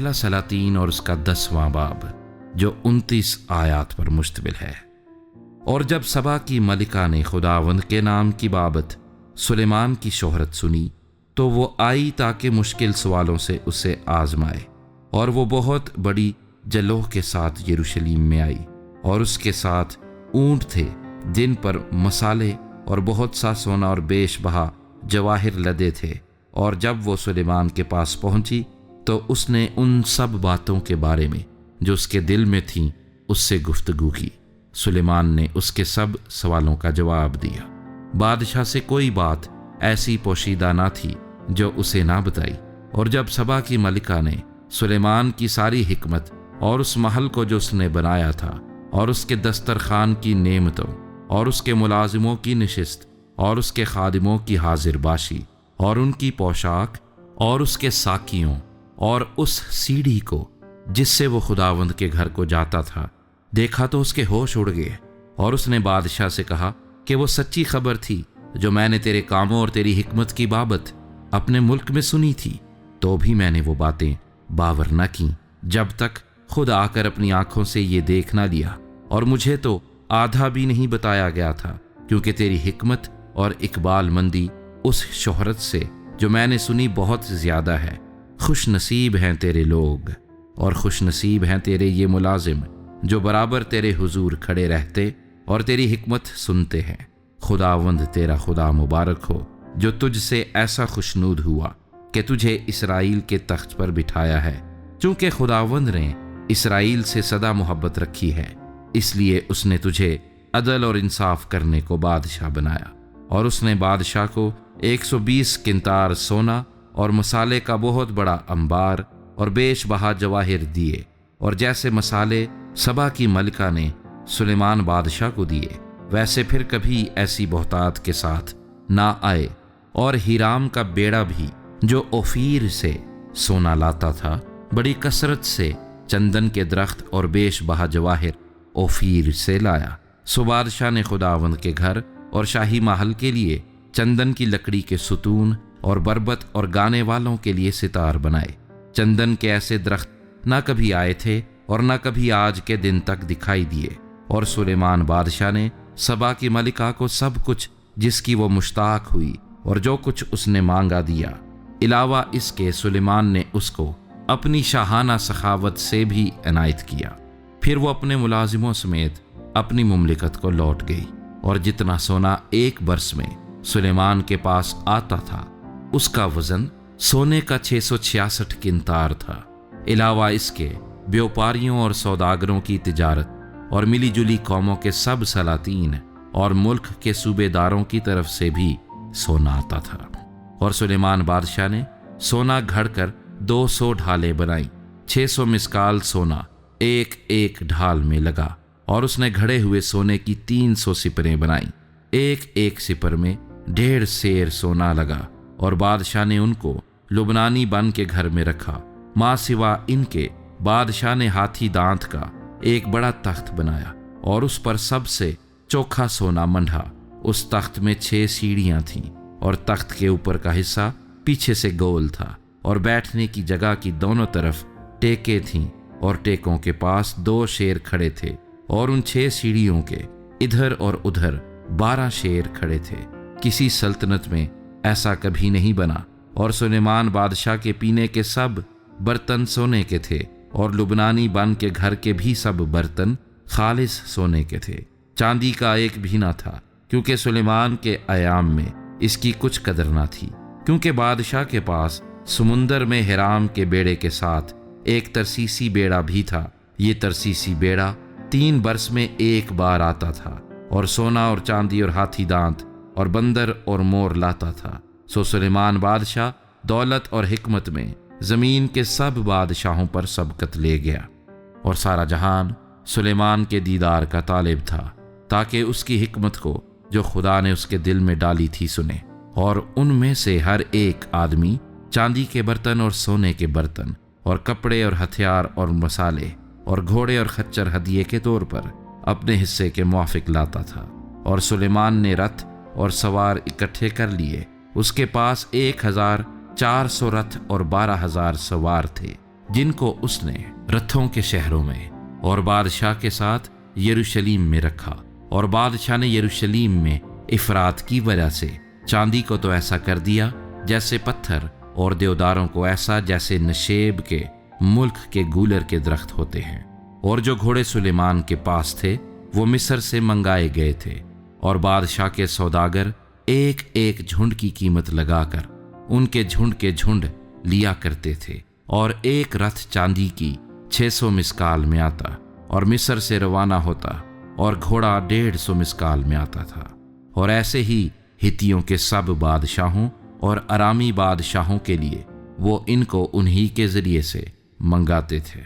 پہلا سلاطین اور اس کا 10واں باب جو 29 آیات پر مشتمل ہے۔ اور جب سبا کی ملکہ نے خداوند کے نام کی بابت سلیمان کی شہرت سنی تو وہ آئی تاکہ مشکل سوالوں سے اسے آزمائے، اور وہ بہت بڑی جلوہ کے ساتھ یروشلیم میں آئی، اور اس کے ساتھ اونٹ تھے جن پر مسالے اور بہت سا سونا اور بیش بہا جواہر لدے تھے۔ اور جب وہ سلیمان کے پاس پہنچی تو اس نے ان سب باتوں کے بارے میں جو اس کے دل میں تھیں اس سے گفتگو کی۔ سلیمان نے اس کے سب سوالوں کا جواب دیا۔ بادشاہ سے کوئی بات ایسی پوشیدہ نہ تھی جو اسے نہ بتائی۔ اور جب سبا کی ملکہ نے سلیمان کی ساری حکمت اور اس محل کو جو اس نے بنایا تھا، اور اس کے دسترخوان کی نعمتوں، اور اس کے ملازموں کی نشست، اور اس کے خادموں کی حاضر باشی، اور ان کی پوشاک، اور اس کے ساقیوں، اور اس سیڑھی کو جس سے وہ خداوند کے گھر کو جاتا تھا دیکھا تو اس کے ہوش اڑ گئے۔ اور اس نے بادشاہ سے کہا کہ وہ سچی خبر تھی جو میں نے تیرے کاموں اور تیری حکمت کی بابت اپنے ملک میں سنی تھی، تو بھی میں نے وہ باتیں باور نہ کیں جب تک خود آ کر اپنی آنکھوں سے یہ دیکھ نہ لیا۔ اور مجھے تو آدھا بھی نہیں بتایا گیا تھا، کیونکہ تیری حکمت اور اقبال مندی اس شہرت سے جو میں نے سنی بہت زیادہ ہے۔ خوش نصیب ہیں تیرے لوگ، اور خوش نصیب ہیں تیرے یہ ملازم جو برابر تیرے حضور کھڑے رہتے اور تیری حکمت سنتے ہیں۔ خداوند تیرا خدا مبارک ہو جو تجھ سے ایسا خوشنود ہوا کہ تجھے اسرائیل کے تخت پر بٹھایا ہے۔ چونکہ خداوند نے اسرائیل سے سدا محبت رکھی ہے، اس لیے اس نے تجھے عدل اور انصاف کرنے کو بادشاہ بنایا۔ اور اس نے بادشاہ کو 120 قنطار سونا اور مسالے کا بہت بڑا انبار اور بیش بہا جواہر دیے، اور جیسے مسالے سبا کی ملکہ نے سلیمان بادشاہ کو دیے ویسے پھر کبھی ایسی بہتات کے ساتھ نہ آئے۔ اور ہیرام کا بیڑا بھی جو اوفیر سے سونا لاتا تھا بڑی کثرت سے چندن کے درخت اور بیش بہا جواہر اوفیر سے لایا۔ سو بادشاہ نے خداوند کے گھر اور شاہی محل کے لیے چندن کی لکڑی کے ستون اور بربت اور گانے والوں کے لیے ستار بنائے۔ چندن کے ایسے درخت نہ کبھی آئے تھے اور نہ کبھی آج کے دن تک دکھائی دیے۔ اور سلیمان بادشاہ نے سبا کی ملکہ کو سب کچھ جس کی وہ مشتاق ہوئی اور جو کچھ اس نے مانگا دیا۔ علاوہ اس کے سلیمان نے اس کو اپنی شاہانہ سخاوت سے بھی عنایت کیا۔ پھر وہ اپنے ملازموں سمیت اپنی مملکت کو لوٹ گئی، اور جتنا سونا ایک برس میں سلیمان کے پاس آتا تھا اس کا وزن سونے کا 666 قنطار تھا۔ علاوہ اس کے بیوپاریوں اور سوداگروں کی تجارت اور ملی جلی قوموں کے سب سلاطین اور ملک کے صوبے داروں کی طرف سے بھی سونا آتا تھا۔ اور سلیمان بادشاہ نے سونا گھڑ کر 200 ڈھالیں بنائیں، 600 مسکال سونا ایک ایک ڈھال میں لگا۔ اور اس نے گھڑے ہوئے سونے کی 300 سپریں بنائیں، ایک ایک سپر میں 1.5 سیر سونا لگا۔ اور بادشاہ نے ان کو لبنانی بن کے گھر میں رکھا۔ ماں سوا ان کے بادشاہ نے ہاتھی دانت کا ایک بڑا تخت بنایا، اور اس پر سب سے چوکھا سونا منڈھا۔ اس تخت میں 6 سیڑھیاں تھیں، اور تخت کے اوپر کا حصہ پیچھے سے گول تھا، اور بیٹھنے کی جگہ کی دونوں طرف ٹیکیں تھیں، اور ٹیکوں کے پاس 2 شیر کھڑے تھے، اور ان 6 سیڑھیوں کے ادھر اور ادھر 12 شیر کھڑے تھے۔ کسی سلطنت میں ایسا کبھی نہیں بنا۔ اور سلیمان بادشاہ کے پینے کے سب برتن سونے کے تھے، اور لبنانی بن کے گھر کے بھی سب برتن خالص سونے کے تھے، چاندی کا ایک بھی نہ تھا، کیونکہ سلیمان کے ایام میں اس کی کچھ قدر نہ تھی۔ کیونکہ بادشاہ کے پاس سمندر میں ہیرام کے بیڑے کے ساتھ ایک ترسیسی بیڑا بھی تھا۔ یہ ترسیسی بیڑا 3 برس میں ایک بار آتا تھا، اور سونا اور چاندی اور ہاتھی دانت اور بندر اور مور لاتا تھا۔ سو سلیمان بادشاہ دولت اور حکمت میں زمین کے سب بادشاہوں پر سبقت لے گیا، اور سارا جہان سلیمان کے دیدار کا طالب تھا، تاکہ اس کی حکمت کو جو خدا نے اس کے دل میں ڈالی تھی سنے۔ اور ان میں سے ہر ایک آدمی چاندی کے برتن اور سونے کے برتن اور کپڑے اور ہتھیار اور مسالے اور گھوڑے اور خچر ہدیے کے طور پر اپنے حصے کے موافق لاتا تھا۔ اور سلیمان نے رتھ اور سوار اکٹھے کر لیے۔ اس کے پاس 1400 رتھ اور 12,000 سوار تھے، جن کو اس نے رتھوں کے شہروں میں اور بادشاہ کے ساتھ یروشلیم میں رکھا، اور بادشاہ نے یروشلیم میں افراط کی وجہ سے چاندی کو تو ایسا کر دیا جیسے پتھر، اور دیوداروں کو ایسا جیسے نشیب کے ملک کے گولر کے درخت ہوتے ہیں۔ اور جو گھوڑے سلیمان کے پاس تھے وہ مصر سے منگائے گئے تھے، اور بادشاہ کے سوداگر ایک ایک جھنڈ کی قیمت لگا کر ان کے جھنڈ لیا کرتے تھے، اور ایک رتھ چاندی کی 600 مسکال میں آتا، اور مصر سے روانہ ہوتا، اور گھوڑا 150 مسکال میں آتا تھا۔ اور ایسے ہی ہتیوں کے سب بادشاہوں اور ارامی بادشاہوں کے لیے وہ ان کو انہی کے ذریعے سے منگاتے تھے۔